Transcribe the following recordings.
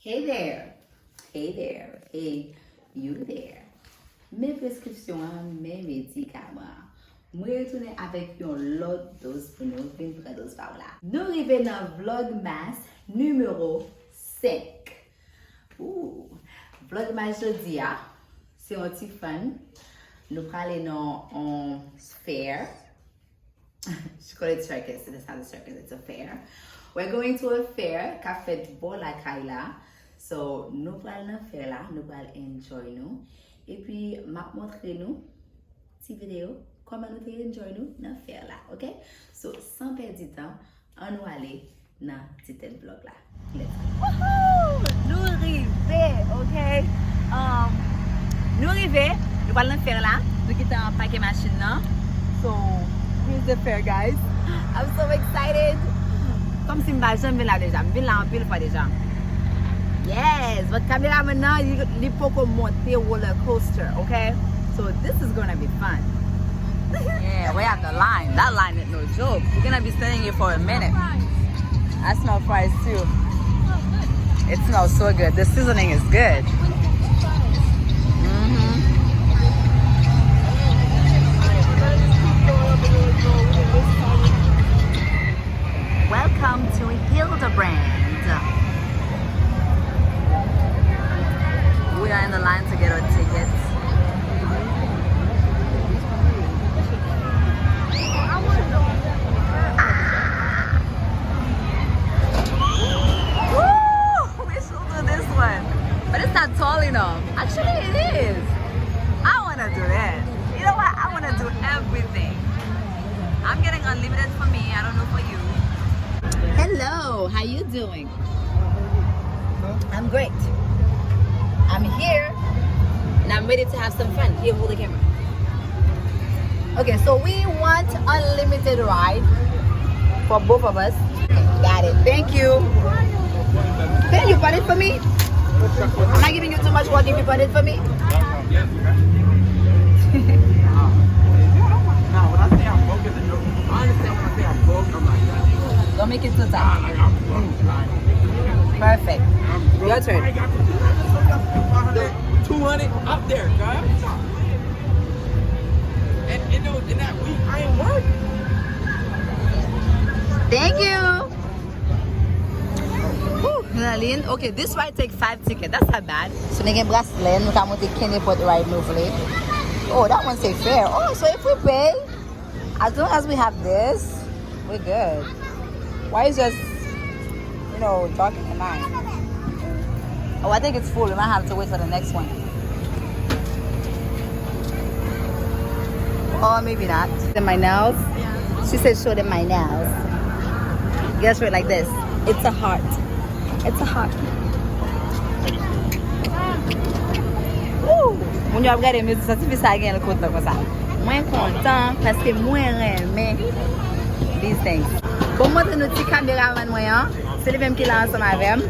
Hey there, hey there, hey you there. Mes prescriptions, mes médicaments. Moi retourner avec une autre dose pour nous, une vraie dose par là. Nous arrivons dans Vlogmas numéro 5. Vlogmas jeudi, c'est un petit fun. Nous parlons dans un fair. Je connais le circus, it's not a circus, it's a fair. We're going to a fair, qu'a fait bon la Kaila. So, nous allons faire là, nous allons enjoy nous. Et puis, m'a montrer nous, petite vidéo, comment nous enjoy nous dans faire là, ok? So, sans perdre du temps, on va aller dans ce petit vlog là. Let's go. Woohoo! Nous arrivons, ok? Nous arrivons, nous allons faire là, nous quittons un paquet machine là. So, here's the fair, guys. I'm so excited. Comme si je suis là déjà, je suis là en pile fois déjà. Yes, votre caméra maintenant, il faut qu'on monte roller coaster, okay? So this is gonna be fun. Yeah, we're at the line. That line is no joke. We're gonna be standing here for a minute. I smell fries too. It smells so good. The seasoning is good. Welcome to Hildebrand. We are in the line to get our tickets. Woo! We should do this one. But it's not tall enough. Actually, it is. I want to do that. You know what? I want to do everything. I'm getting unlimited for me. I don't know for you. Hello, how you doing? I'm great. I'm here and I'm ready to have some fun. Here, hold the camera. Okay, so we want unlimited ride for both of us. Got it. Thank you. Can you put it for me? Am I giving you too much work if you put it for me? Don't make it too tight. Perfect. Your turn. 200 up there, guys. And in that week, I ain't work. Thank you. Naline, okay, this ride take 5 tickets. That's not bad. So they get bracelet. We can monte Kenny put ride normally. Oh, that one's take fair. Oh, so if we pay, as long as we have this, we're good. Why is just, darking the line? Oh, I think it's full. We might have to wait for the next one. Or maybe not. My nails? Yeah. She said show them my nails. Guess what, like this. It's a heart. It's a heart. Woo! When you have got a music certificate again, look what comme ça. Moins content parce que moins aimé these things. Pour montrer notre petit caméraman moyen, c'est le même qui l'a ensemble avec moi.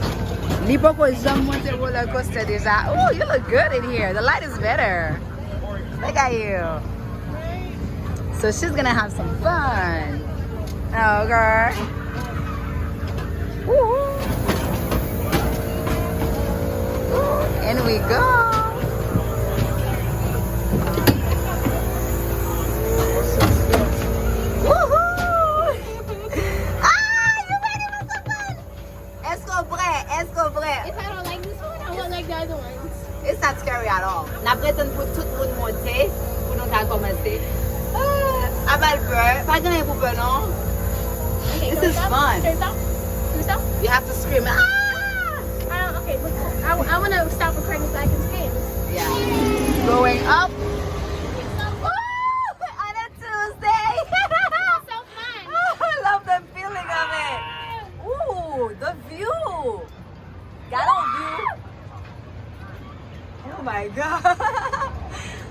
Li poko jump monte roller coaster déjà. Oh, you look good in here. The light is better. Look at you. So she's gonna have some fun. Oh, girl. Woo. And we go. If I don't like this one, I won't like the other ones. It's not scary at all. Na preten pou tout moun monte, pou nou ka komanse. Abal peur, pa gen pou peur non. Okay, This is fun. Stop. You have to scream. Ah! Okay, I want to stop recording so I can scream. Yeah. Going up. Woo! On a Tuesday. So fun. I love the feeling of it. Ooh, the view. Got a view. Oh my god.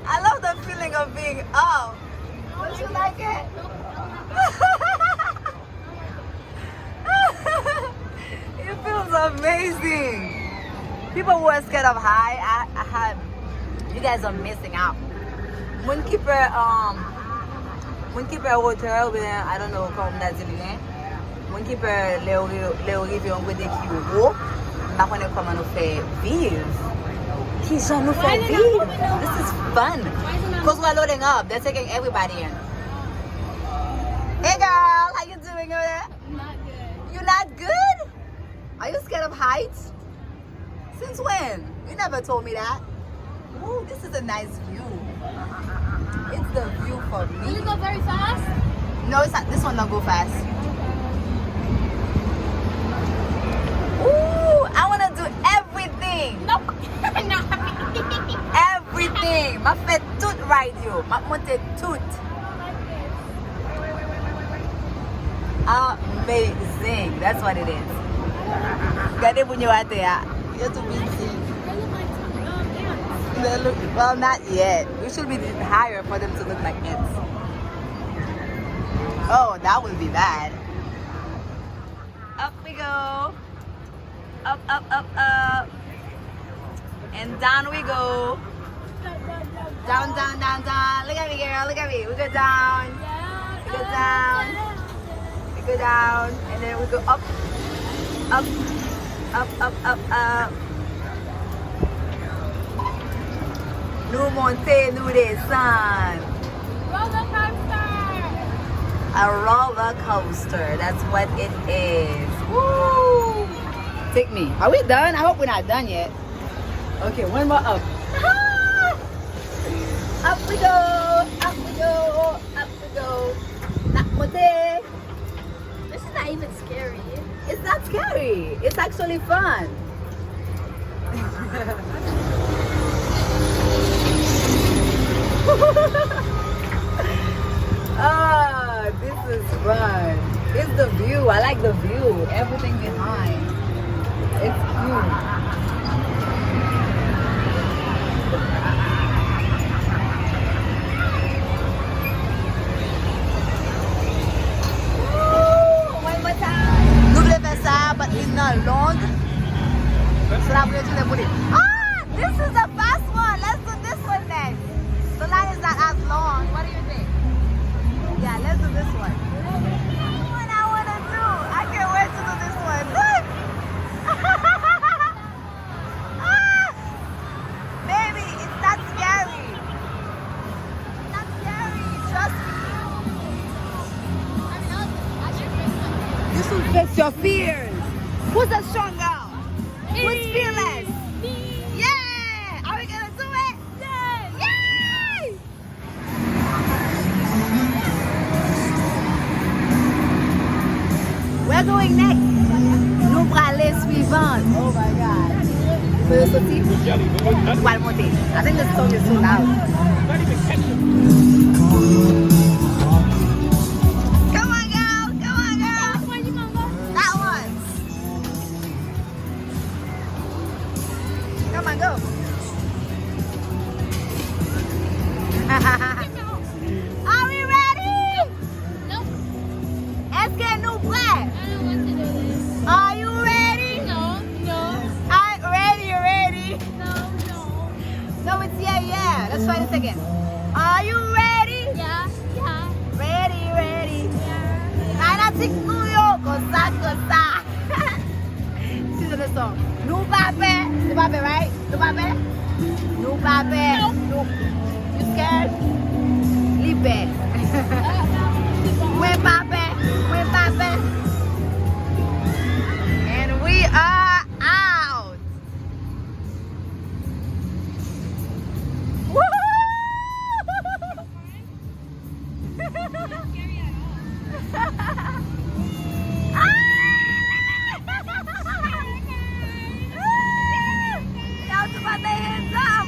I love the feeling of being up. Don't you like it? It feels amazing. People who are scared of high, you guys are missing out. Moun ki pe hotel, I don't know comment that dit. Moun ki pe le rive yon kote ki yo. pas qu'on est comment nous fait vivre. Qui gens nous fait vivre? This is fun. Because we're loading up. They're taking everybody in. Hey girl, how you doing over there? Not good. You not good? Are you scared of heights? Since when? You never told me that. Ooh, this is a nice view. It's the view for Will me. it go very fast? No, it's not. This one don't go fast. Ooh, I want to do everything. Nope. No. Everything. Ma fait tout right you. Ma monte tout. Amazing. That's what it is. Gade bunyo ate ya. You're too busy. They look like ants. They look, well, not yet. We should be higher for them to look like ants. Oh, that would be bad. Up we go. Up, up, up, up. And down we go. Down, down, down, down. Look at me, girl. Look at me. We go down. We go down. We go down. And then we go up. Up. Up, up, up, up. Nous monter, nous descendre. Roller coaster. A roller coaster. That's what it is. Woo! Take me. Are we done? I hope we're not done yet. Okay, one more up. Up we go. Up we go. Up we go. Nak monter. This is not even scary. It's not scary. It's actually fun. Ah, this is fun. It's the view. I like the view. Everything behind. It's cute. One more time. N'oubliez pas ça, but it's not long. So I'm going to put it. Ah, this is the fast one. Let's do this one next. The line is not as long. What do you think? Yeah, let's do this one. What I want to do. I can't wait to do this one. Look. Ah, baby, it's not scary. It's not scary. Trust me. This will face your fears. Who's a strong girl? Who's fearless? Yeah! Are we gonna do it? Yeah! Yay! We're going next. Nous bralés suivants. Oh my God. Will you see? One more thing. I think this song is too loud. Not even catching. Come on, girl. Come on, girl. Where you gonna go? That one. Come on, go. Are we ready? Nope. Est-ce que nous prêts? I don't want to do this. Are you ready? No, no, I'm ready, ready. no, no. No, it's yeah. Let's try this again. Are you ready? Yeah, yeah, Ready, ready. yeah. Ana tikmuyo, kosa, kosa. This is the song. Nous pape. Nous pape, right? Nous pape. Nous pape. No. You scared? Libe. We pape. We pape. And we are out. Woo! Y'all to put their hands up.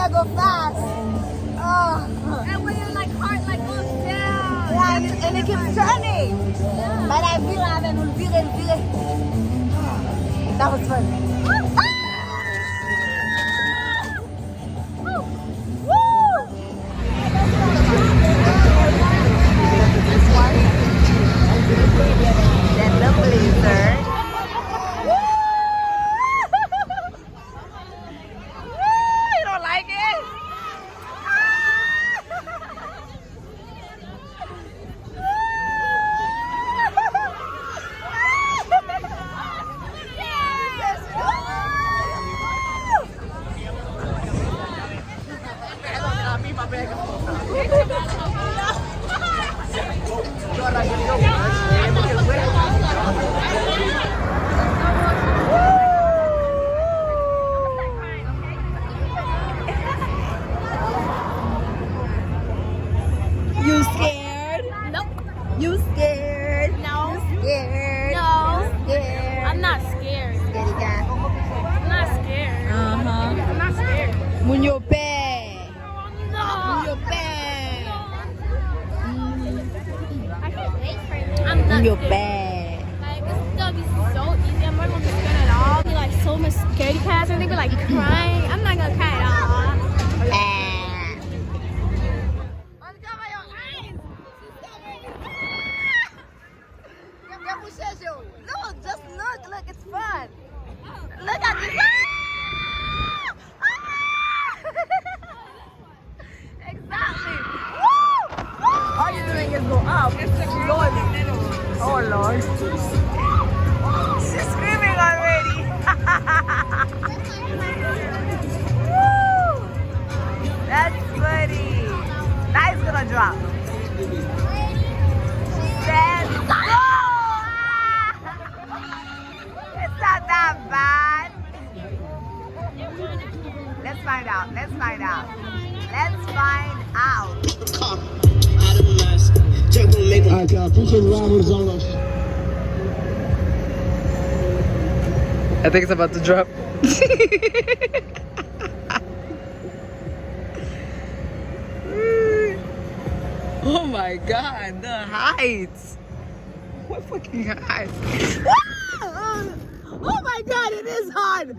gotta go fast. Oh. And when you're like heart like goes down. Yeah, and it keeps turning. But I feel like I'm virer. That was fun. Then the blizzard. You don't like it? You scared? Nope. You scared? No. You scared? No. You scared? I'm not scared. Scaredy cat. I'm not scared. Uh-huh. I'm not scared. Munyo pe. No. Munyo pe. I can't wait for it. I'm not Munyo scared. pe. Like, this is gonna be so easy. I'm not gonna be scared at all. Be like so much scaredy cats and they be like crying. I'm not gonna cry at all. Uncover your eyes. Look, just look. Look, it's fun. Look at this. Exactly. Woo! All you're doing is go up slowly. Oh Lord. She's screaming already. Woo! That's funny. That is gonna drop. Says no! It's not that bad. Let's find out. Let's find out. Let's find out. Alright, y'all, appreciate the ride with us on us. I think it's about to drop. Oh my god, the heights! What fucking heights? Oh my god, it is hard!